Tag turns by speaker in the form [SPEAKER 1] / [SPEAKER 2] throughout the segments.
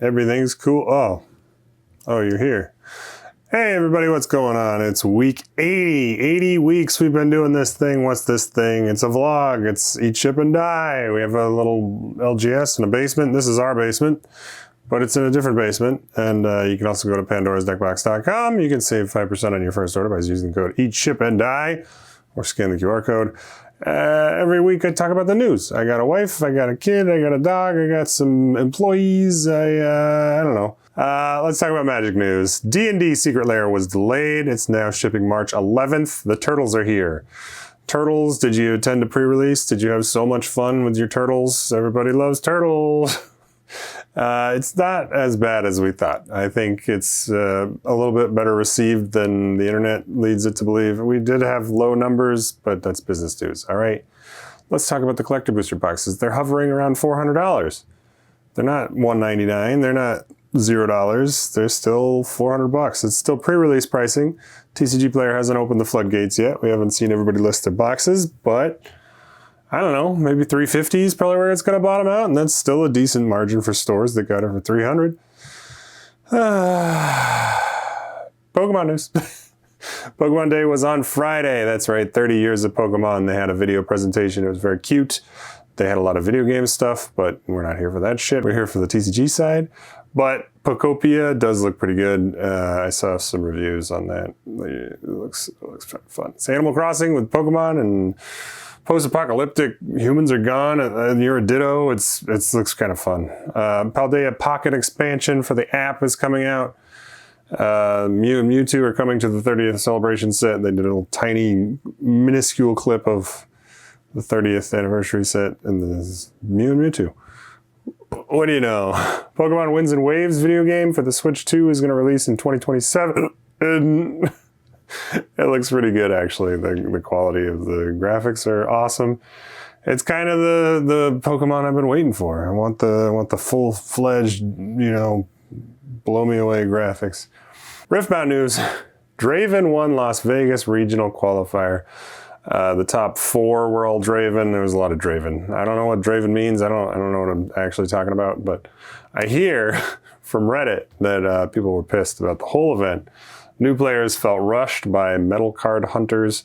[SPEAKER 1] Everything's cool. Oh, you're here. Hey everybody, what's going on? It's week 80. 80 weeks we've been doing this thing. What's this thing? It's a vlog. It's Eat, Ship, and Die. We have a little LGS in a basement. This is our basement, but it's in a different basement. And you can also go to pandorasdeckbox.com. You can save 5% on your first order by using the code Eat, Ship, and Die, or scan the QR code. Every week I talk about the news. I got a wife, I got a kid, I got a dog, I got some employees, I don't know. Let's talk about Magic news. D&D Secret Lair was delayed. It's now shipping March 11th. The turtles are here. Turtles, did you attend a pre-release? Did you have so much fun with your turtles? Everybody loves turtles. It's not as bad as we thought. I think it's a little bit better received than the internet leads it to believe. We did have low numbers, but that's business news. All right, let's talk about the collector booster boxes. They're hovering around $400. They're not $199. They're not $0. They're still $400. It's still pre-release pricing. TCGplayer hasn't opened the floodgates yet. We haven't seen everybody list their boxes, but I don't know, maybe $350 is probably where it's going to bottom out, and that's still a decent margin for stores that got it for $300. Pokemon news. Pokemon Day was on Friday. That's right, 30 years of Pokemon. They had a video presentation. It was very cute. They had a lot of video game stuff, but we're not here for that shit. We're here for the TCG side. But Pokopia does look pretty good. I saw some reviews on that. It looks fun. It's Animal Crossing with Pokemon and post-apocalyptic. Humans are gone and you're a Ditto. It looks kind of fun. Paldea Pocket expansion for the app is coming out. Mew and Mewtwo are coming to the 30th celebration set. They did a little tiny, minuscule clip of the 30th anniversary set, and this is Mew and Mewtwo. What do you know? Pokemon Winds and Waves video game for the Switch 2 is going to release in 2027. And it looks pretty good, actually. The quality of the graphics are awesome. It's kind of the Pokemon I've been waiting for. I want the full-fledged, blow me away graphics. Riftbound news. Draven won Las Vegas regional qualifier. The top 4 were all Draven. There was a lot of Draven. I don't know what Draven means. I don't know what I'm actually talking about, but I hear from Reddit that people were pissed about the whole event. New players felt rushed by metal card hunters.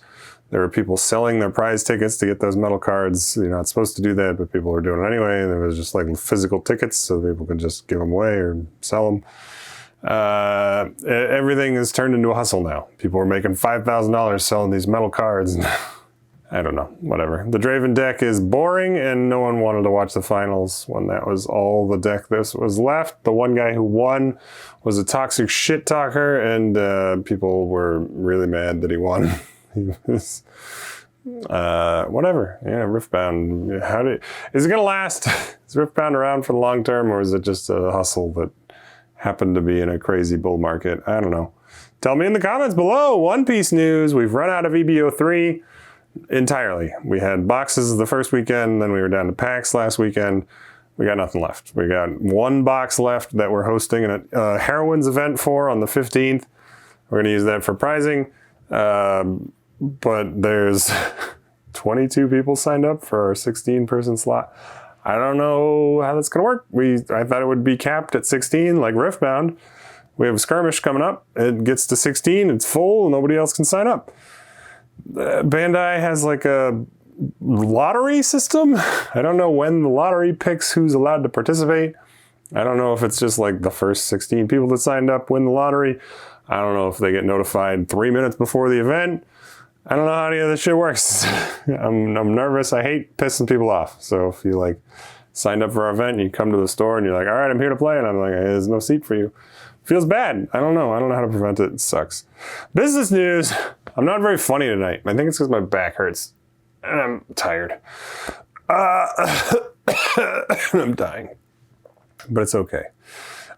[SPEAKER 1] There were people selling their prize tickets to get those metal cards. You're not supposed to do that, but people were doing it anyway. There was just like physical tickets so people could just give them away or sell them. Everything is turned into a hustle now. People are making $5,000 selling these metal cards. I don't know, whatever. The Draven deck is boring and no one wanted to watch the finals when that was all the deck that was left. The one guy who won was a toxic shit talker and people were really mad that he won. He was, whatever. Yeah, Riftbound. Is it going to last? Is Riftbound around for the long term, or is it just a hustle that happened to be in a crazy bull market? I don't know. Tell me in the comments below. One Piece news. We've run out of EBO3 entirely. We had boxes the first weekend, then we were down to packs last weekend. We got nothing left. We got one box left that we're hosting a Heroines event for on the 15th. We're going to use that for prizing. But there's 22 people signed up for our 16-person slot. I don't know how that's going to work. I thought it would be capped at 16 like Riftbound. We have a skirmish coming up. It gets to 16, it's full, nobody else can sign up. Bandai has like a lottery system. I don't know when the lottery picks who's allowed to participate. I don't know if it's just like the first 16 people that signed up win the lottery. I don't know if they get notified 3 minutes before the event. I don't know how any of this shit works. I'm nervous. I hate pissing people off. So if you signed up for our event and you come to the store and you're like, all right, I'm here to play. And I'm like, there's no seat for you. Feels bad. I don't know. I don't know how to prevent it. It sucks. Business news. I'm not very funny tonight. I think it's because my back hurts and I'm tired. I'm dying, but it's okay.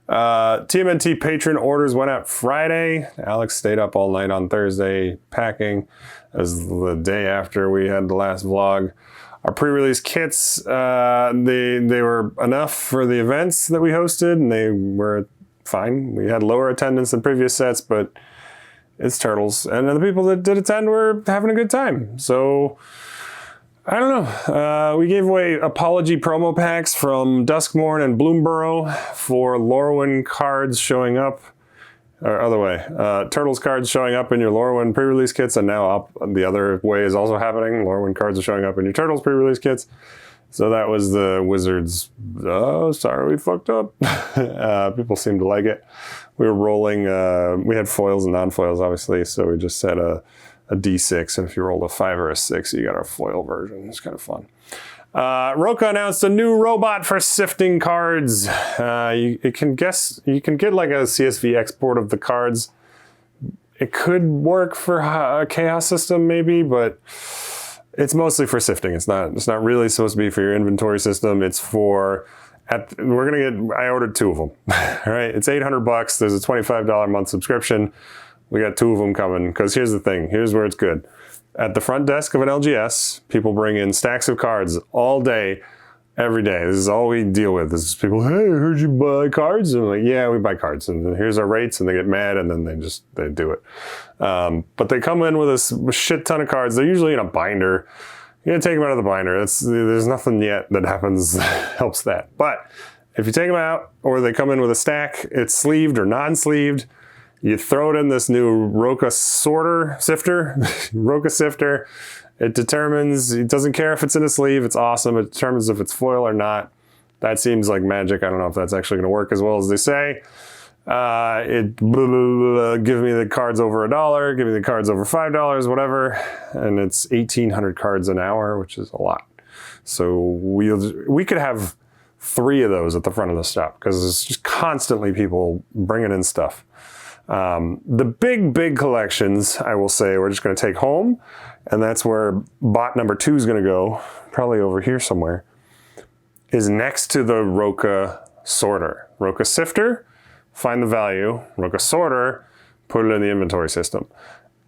[SPEAKER 1] TMNT patron orders went out Friday. Alex stayed up all night on Thursday packing. As the day after we had the last vlog. Our pre-release kits, they were enough for the events that we hosted, and they were fine. We had lower attendance than previous sets, but it's Turtles. And the people that did attend were having a good time. So I don't know. We gave away apology promo packs from Duskmorn and Bloomborough for Lorwyn cards showing up. Or other way. Turtles cards showing up in your Lorwyn pre-release kits, and now the other way is also happening. Lorwyn cards are showing up in your Turtles pre-release kits. So that was the Wizards. Oh, sorry, we fucked up. People seem to like it. We were rolling. We had foils and non-foils, obviously, so we just set a D6, and if you rolled a 5 or a 6, you got our foil version. It's kind of fun. Roka announced a new robot for sifting cards. You can get like a CSV export of the cards. It could work for a chaos system maybe, but it's mostly for sifting. It's not really supposed to be for your inventory system. It's for I ordered 2 of them. All right, it's $800. There's a $25 a month subscription. We got 2 of them coming, because here's the thing. Here's where it's good. At the front desk of an LGS, people bring in stacks of cards all day, every day. This is all we deal with. This is people, hey, I heard you buy cards. And I'm like, yeah, we buy cards. And then here's our rates, and they get mad, and then they do it. But they come in with a shit ton of cards. They're usually in a binder. You're gonna take them out of the binder. There's nothing yet that happens that helps that. But if you take them out, or they come in with a stack, it's sleeved or non-sleeved, you throw it in this new Roka sifter. It doesn't care if it's in a sleeve, it's awesome. It determines if it's foil or not. That seems like magic. I don't know if that's actually gonna work as well as they say. Give me the cards over $1, give me the cards over $5, whatever. And it's 1,800 cards an hour, which is a lot. So we could have 3 of those at the front of the shop, because there's just constantly people bringing in stuff. The big collections, I will say, we're just going to take home, and that's where bot number 2 is going to go, probably over here somewhere, is next to the Roka sorter. Roka sifter, find the value. Roka sorter, put it in the inventory system.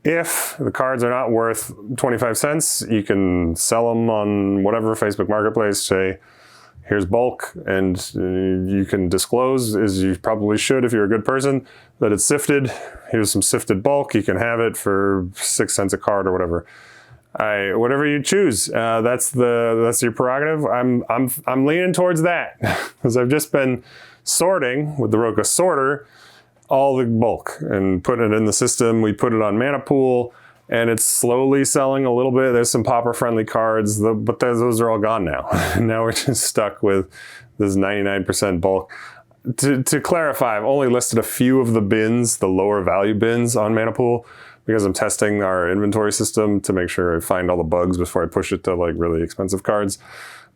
[SPEAKER 1] If the cards are not worth 25 cents, you can sell them on whatever Facebook Marketplace, say, here's bulk, and you can disclose, as you probably should if you're a good person, that it's sifted. Here's some sifted bulk. You can have it for 6 cents a card or whatever. Whatever you choose, that's your prerogative. I'm leaning towards that, because I've just been sorting with the Roka sorter all the bulk and putting it in the system. We put it on Mana Pool, and it's slowly selling a little bit. There's some popper-friendly cards, but those are all gone now. Now we're just stuck with this 99% bulk. To clarify, I've only listed a few of the bins, the lower value bins on Mana Pool, because I'm testing our inventory system to make sure I find all the bugs before I push it to like really expensive cards.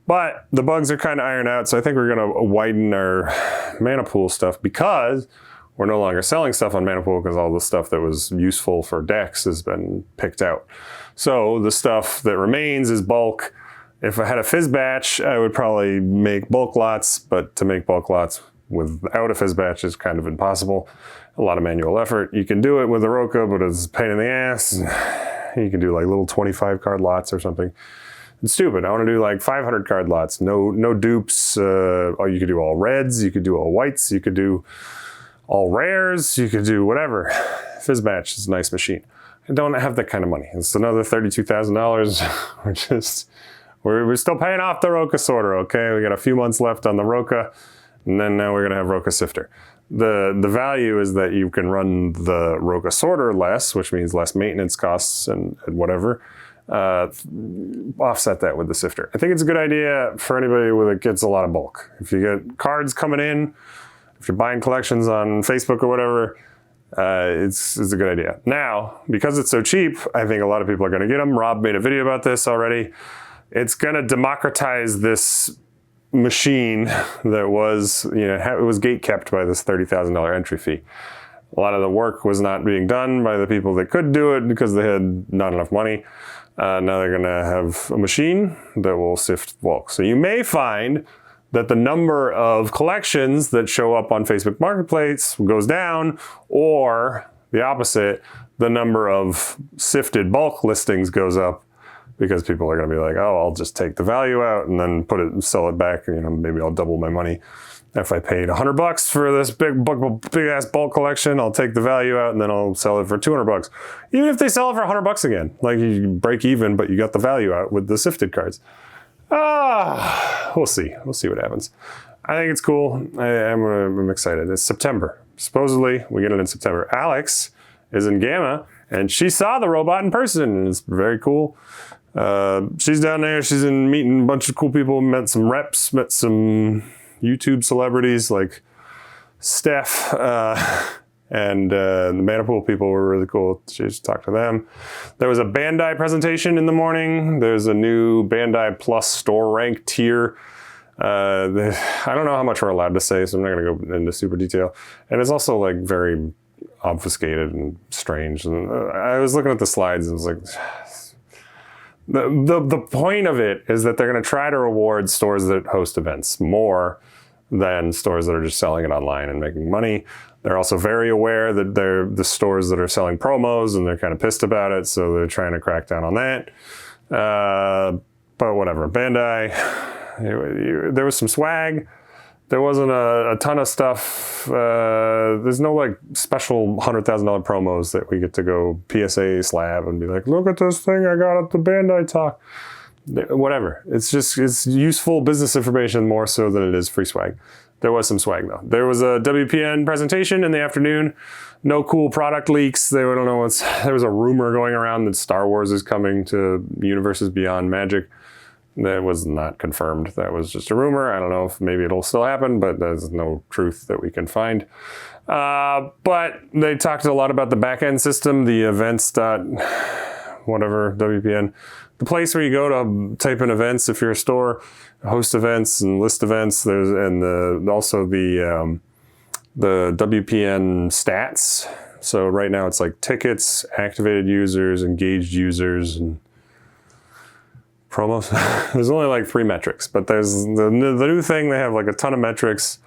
[SPEAKER 1] But the bugs are kind of ironed out, so I think we're going to widen our Mana Pool stuff, because we're no longer selling stuff on Mana Pool, because all the stuff that was useful for decks has been picked out. So the stuff that remains is bulk. If I had a fizz batch, I would probably make bulk lots, but to make bulk lots without a fizz batch is kind of impossible. A lot of manual effort. You can do it with a Roka, but it's a pain in the ass. You can do like little 25 card lots or something. It's stupid. I want to do like 500 card lots. No dupes. You could do all reds. You could do all whites. You could do all rares, you could do whatever. Fizzbatch is a nice machine. I don't have that kind of money. It's another $32,000. We're still paying off the Roka sorter, okay? We got a few months left on the Roka, and then now we're gonna have Roka sifter. The value is that you can run the Roka sorter less, which means less maintenance costs and whatever. Offset that with the sifter. I think it's a good idea for anybody that gets a lot of bulk. If you get cards coming in, if you're buying collections on Facebook or whatever, it's a good idea. Now, because it's so cheap, I think a lot of people are going to get them. Rob made a video about this already. It's going to democratize this machine that was, it was gate-kept by this $30,000 entry fee. A lot of the work was not being done by the people that could do it because they had not enough money. Now they're going to have a machine that will sift bulk. So you may find that the number of collections that show up on Facebook Marketplace goes down, or the opposite, the number of sifted bulk listings goes up, because people are going to be like, oh, I'll just take the value out and then sell it back, maybe I'll double my money. If I paid $100 for this big ass bulk collection, I'll take the value out and then I'll sell it for $200. Even if they sell it for $100 again, like you break even, but you got the value out with the sifted cards. We'll see. We'll see what happens. I think it's cool. I'm excited. It's September. Supposedly, we get it in September. Alex is in GAMA, and she saw the robot in person, and it's very cool. She's down there. She's meeting a bunch of cool people. Met some reps. Met some YouTube celebrities like Steph. And the Manipool people were really cool. She just talked to them. There was a Bandai presentation in the morning. There's a new Bandai Plus store rank tier. I don't know how much we're allowed to say, so I'm not going to go into super detail. And it's also like very obfuscated and strange. And I was looking at the slides and was like, the point of it is that they're going to try to reward stores that host events more than stores that are just selling it online and making money. They're also very aware that they're the stores that are selling promos, and they're kind of pissed about it, so they're trying to crack down on that. But whatever. Bandai, there was some swag. There wasn't a ton of stuff. There's no like special $100,000 promos that we get to go PSA slab and be like, look at this thing I got at the Bandai talk. Whatever. It's useful business information more so than it is free swag. There was some swag though. There was a WPN presentation in the afternoon. No cool product leaks. There was a rumor going around that Star Wars is coming to Universes Beyond Magic. That was not confirmed. That was just a rumor. I don't know if maybe it'll still happen, but there's no truth that we can find. But they talked a lot about the back-end system, the events whatever, WPN. The place where you go to type in events if you're a store, host events and list events. Also the WPN stats. So right now it's like tickets, activated users, engaged users, and promos. There's only like 3 metrics, but there's the new thing. They have like a ton of metrics.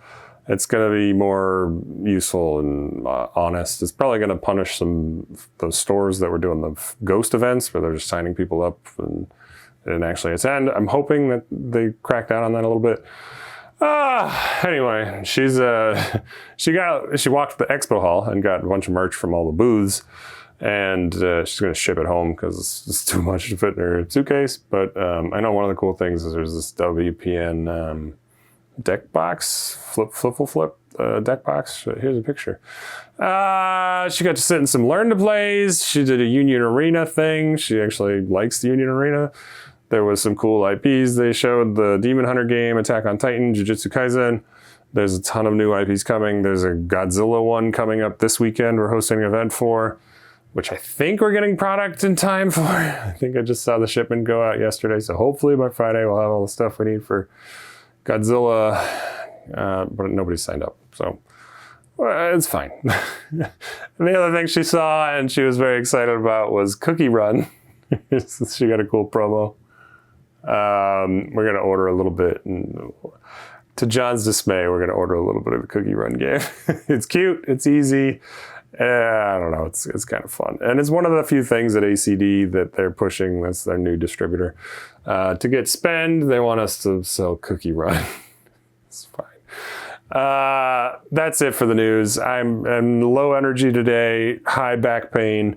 [SPEAKER 1] It's going to be more useful and honest. It's probably going to punish those stores that were doing the ghost events where they're just signing people up and didn't actually attend. I'm hoping that they crack down on that a little bit. Anyway, she walked to the expo hall and got a bunch of merch from all the booths. And she's going to ship it home because it's too much to fit in her suitcase. But I know one of the cool things is there's this WPN deck box, flip deck box. Here's a picture. She got to sit in some Learn to Plays. She did a Union Arena thing. She actually likes the Union Arena. There was some cool IPs. They showed the Demon Hunter game, Attack on Titan, Jujutsu Kaisen. There's a ton of new IPs coming. There's a Godzilla one coming up this weekend we're hosting an event for, which I think we're getting product in time for. I think I just saw the shipment go out yesterday, so hopefully by Friday we'll have all the stuff we need for Godzilla, but nobody's signed up, so it's fine. And the other thing she saw and she was very excited about was Cookie Run. She got a cool promo. We're going to order a little bit, and to John's dismay, we're going to order a little bit of the Cookie Run game. It's cute, it's easy. I don't know, it's kind of fun. And it's one of the few things at ACD that they're pushing. That's their new distributor. To get spend, they want us to sell Cookie Run. It's fine. That's it for the news. I'm low energy today, high back pain.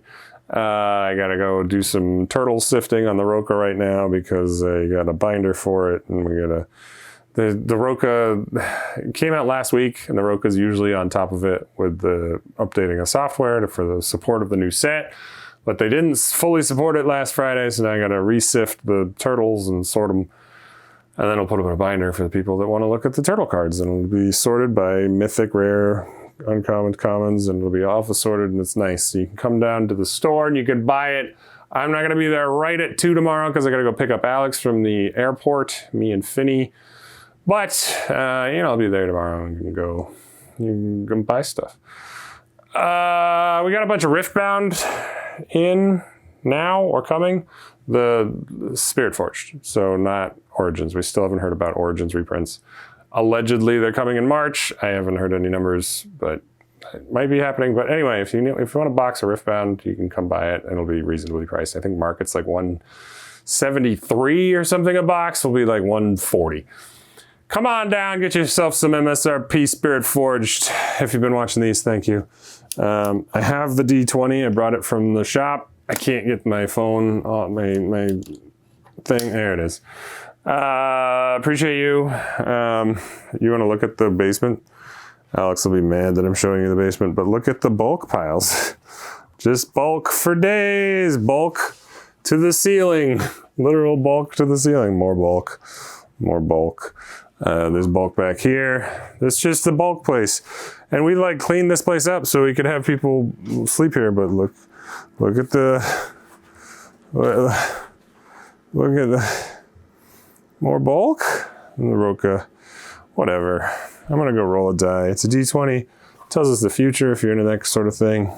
[SPEAKER 1] I gotta go do some turtle sifting on the Roka right now because I got a binder for it, and the Roka came out last week, and the Roka's usually on top of it with the updating of software for the support of the new set, but they didn't fully support it last Friday, so now I gotta resift the turtles and sort them, and then I'll put them in a binder for the people that want to look at the turtle cards, and it'll be sorted by mythic, rare, uncommon, commons, and it'll be alpha sorted, and it's nice. So you can come down to the store and you can buy it. I'm not gonna be there right at 2 tomorrow because I gotta go pick up Alex from the airport, me and Finny. But, I'll be there tomorrow and you can go buy stuff. We got a bunch of Riftbound in now or coming. The Spirit Forged, so not Origins. We still haven't heard about Origins reprints. Allegedly, they're coming in March. I haven't heard any numbers, but it might be happening. But anyway, if you want a box of Riftbound, you can come buy it and it'll be reasonably priced. I think market's like $173 or something a box. Will be like $140. come on down, get yourself some MSRP Spirit Forged. If you've been watching these, thank you. I have the D20. I brought it from the shop. I can't get my phone on my thing. There it is. Appreciate you. You want to look at the basement? Alex will be mad that I'm showing you the basement, but look at the bulk piles. Just bulk for days. Bulk to the ceiling. Literal bulk to the ceiling. More bulk. More bulk. There's bulk back here. It's just the bulk place. And we like cleaned this place up so we could have people sleep here, but look at the, look at the, more bulk? And the Roka, whatever. I'm gonna go roll a die. It's a D20. Tells us the future if you're into that sort of thing.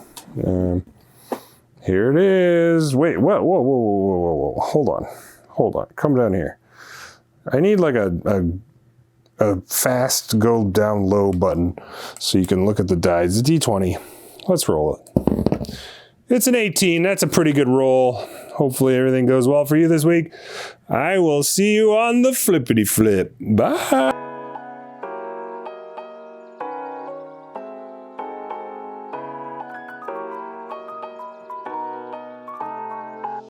[SPEAKER 1] Here it is. Wait, whoa. Hold on. Come down here. I need like a fast go down low button so you can look at the die. It's a D20. Let's roll it. It's an 18. That's a pretty good roll. Hopefully everything goes well for you this week. I will see you on the flippity flip. Bye.